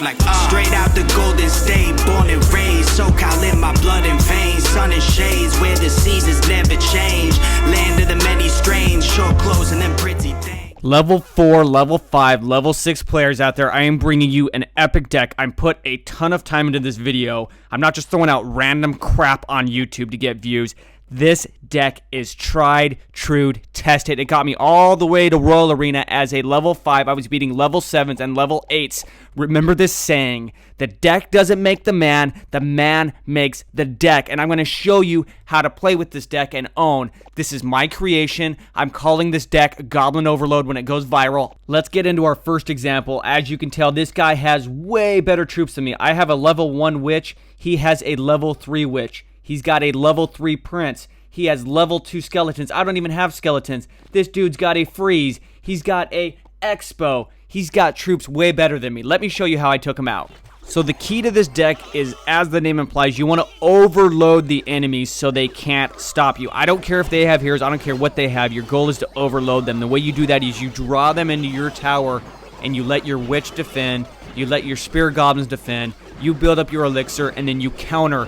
like straight out the Golden State, born and raised, SoCal in my blood and veins, sun and shades where the seasons never change, land of the many strange, short clothes and them pretty things. Level 4, level 5, level 6 players out there, I am bringing you an epic deck. I'm put a ton of time into this video. I'm not just throwing out random crap on YouTube to get views. This deck is tried, true, tested. It got me all the way to Royal Arena as a level 5. I was beating level 7s and level 8s. Remember this saying, the deck doesn't make the man makes the deck. And I'm going to show you how to play with this deck and own. This is my creation. I'm calling this deck Goblin Overload when it goes viral. Let's get into our first example. As you can tell, this guy has way better troops than me. I have a level 1 witch. He has a level 3 witch. He's got a level 3 prince. He has level 2 skeletons. I don't even have skeletons. This dude's got a freeze. He's got a expo. He's got troops way better than me. Let me show you how I took him out. So the key to this deck is, as the name implies, you want to overload the enemies so they can't stop you. I don't care if they have heroes. I don't care what they have. Your goal is to overload them. The way you do that is you draw them into your tower and you let your witch defend. You let your spear goblins defend. You build up your elixir and then you counter.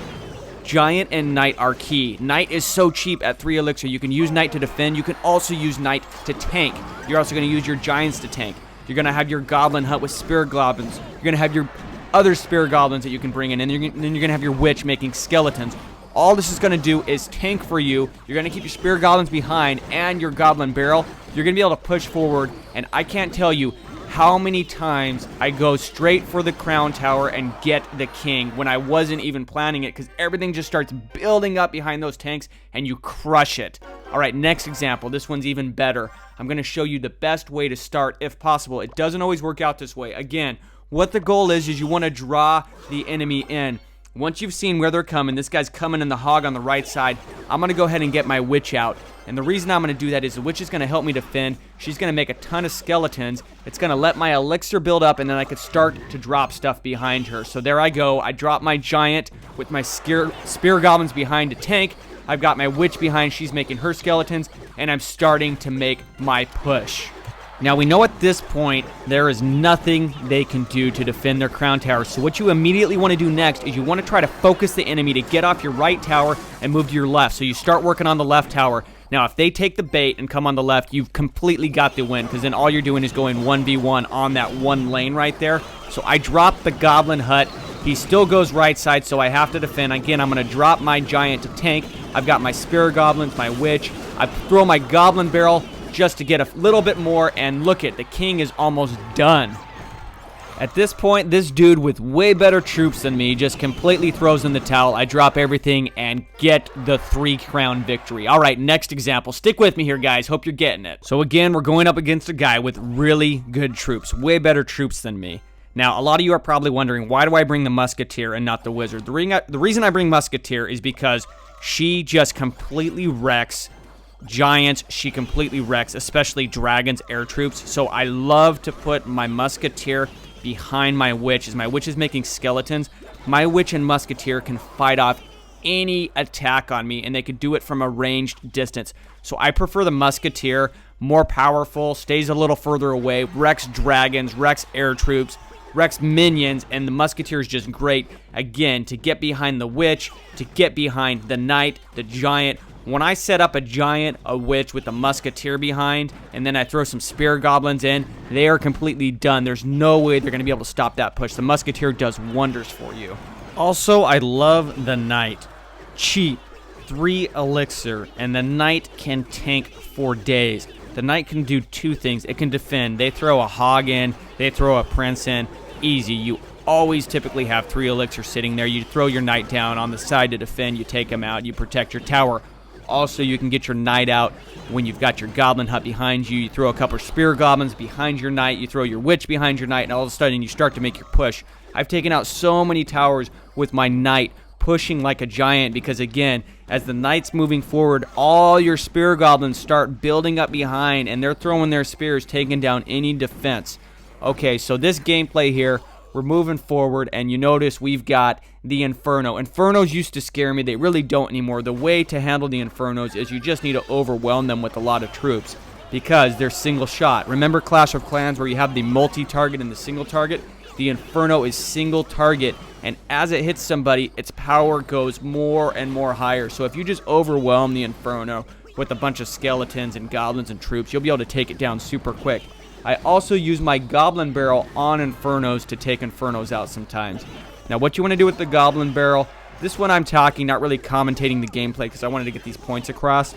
Giant and Knight are key. Knight is so cheap at 3 elixir. You can use Knight to defend. You can also use Knight to tank. You're also going to use your Giants to tank. You're going to have your Goblin hut with Spirit Goblins. You're going to have your other Spirit Goblins that you can bring in. And then you're going to have your Witch making skeletons. All this is going to do is tank for you. You're going to keep your Spirit Goblins behind and your Goblin Barrel. You're going to be able to push forward. And I can't tell you how many times I go straight for the crown tower and get the king when I wasn't even planning it, because everything just starts building up behind those tanks and you crush it. All right, next example. This one's even better. I'm going to show you the best way to start if possible. It doesn't always work out this way. Again, what the goal is you want to draw the enemy in. Once you've seen where they're coming, this guy's coming in the hog on the right side, I'm going to go ahead and get my witch out. And the reason I'm going to do that is the witch is going to help me defend. She's going to make a ton of skeletons. It's going to let my elixir build up, and then I could start to drop stuff behind her. So there I go. I drop my giant with my spear goblins behind to tank. I've got my witch behind. She's making her skeletons, and I'm starting to make my push. Now, we know at this point there is nothing they can do to defend their crown tower. So what you immediately want to do next is you want to try to focus the enemy to get off your right tower and move to your left. So you start working on the left tower. Now, if they take the bait and come on the left, you've completely got the win, because then all you're doing is going 1v1 on that one lane right there. So I drop the Goblin hut. He still goes right side, so I have to defend. Again, I'm going to drop my giant to tank. I've got my Spirit Goblins, my Witch. I throw my Goblin Barrel just to get a little bit more, and look it, the king is almost done. At this point, this dude with way better troops than me just completely throws in the towel. I drop everything and get the 3-crown victory. All right, next example. Stick with me here, guys. Hope you're getting it. So again, we're going up against a guy with really good troops, way better troops than me. Now, a lot of you are probably wondering, why do I bring the Musketeer and not the Wizard? The reason I bring Musketeer is because she just completely wrecks giants. She completely wrecks, especially dragons, air troops. So I love to put my Musketeer behind my witch. As my witch is making skeletons, my witch and Musketeer can fight off any attack on me, and they could do it from a ranged distance. So I prefer the Musketeer, more powerful, stays a little further away, wrecks dragons, wrecks air troops, wrecks minions, and the Musketeer is just great, again, to get behind the witch, to get behind the knight, the giant. When I set up a giant, a witch with a Musketeer behind, and then I throw some spear goblins in, they are completely done. There's no way they're going to be able to stop that push. The Musketeer does wonders for you. Also, I love the knight. Cheap, 3 elixir, and the knight can tank for days. The knight can do 2 things. It can defend. They throw a hog in, they throw a prince in. Easy. You always typically have 3 elixir sitting there. You throw your knight down on the side to defend. You take him out. You protect your tower. Also, you can get your knight out when you've got your goblin hut behind you. You throw a couple of spear goblins behind your knight. You throw your witch behind your knight, and all of a sudden you start to make your push. I've taken out so many towers with my knight pushing like a giant because, again, as the knight's moving forward, all your spear goblins start building up behind, and they're throwing their spears, taking down any defense. Okay, so this gameplay here, we're moving forward, and you notice we've got the Inferno. Infernos used to scare me. They really don't anymore. The way to handle the Infernos is you just need to overwhelm them with a lot of troops because they're single shot. Remember Clash of Clans where you have the multi-target and the single target? the Inferno is single target, and as it hits somebody, its power goes more and more higher. So if you just overwhelm the Inferno with a bunch of skeletons and goblins and troops, you'll be able to take it down super quick. I also use my Goblin Barrel on Infernos to take Infernos out sometimes. Now what you want to do with the Goblin Barrel, this one I'm talking, not really commentating the gameplay because I wanted to get these points across.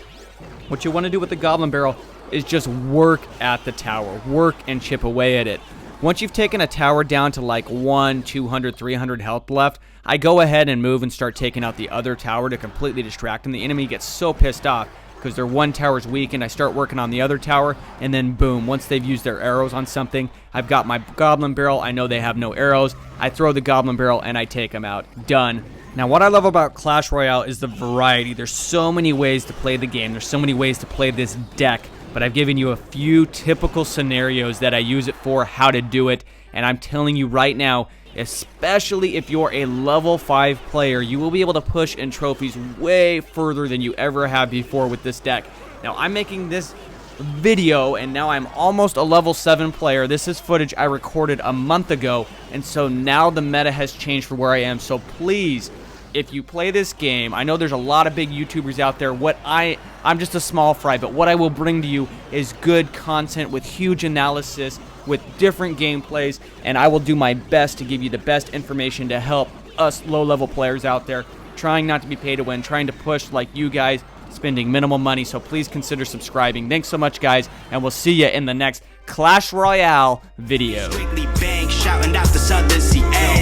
What you want to do with the Goblin Barrel is just work at the tower, work and chip away at it. Once you've taken a tower down to like 100, 200, 300 health left, I go ahead and move and start taking out the other tower to completely distract them. The enemy gets so pissed off because their one tower's weak, and I start working on the other tower, and then boom, once they've used their arrows on something, I've got my Goblin Barrel. I know they have no arrows. I throw the Goblin Barrel and I take them out. Done. Now what I love about Clash Royale is the variety. There's so many ways to play the game. There's so many ways to play this deck, but I've given you a few typical scenarios that I use it for, how to do it, and I'm telling you right now, especially if you're a level 5 player, you will be able to push in trophies way further than you ever have before with this deck. Now I'm making this video and now I'm almost a level 7 player. This is footage I recorded a month ago, and so now the meta has changed for where I am. So please, if you play this game, I know there's a lot of big YouTubers out there. I'm just a small fry, but what I will bring to you is good content with huge analysis, with different gameplays, and I will do my best to give you the best information to help us low-level players out there trying not to be pay to win, trying to push like you guys, spending minimal money. So please consider subscribing. Thanks so much, guys, and we'll see you in the next Clash Royale video. Strictly bang, shouting out the Southern CA.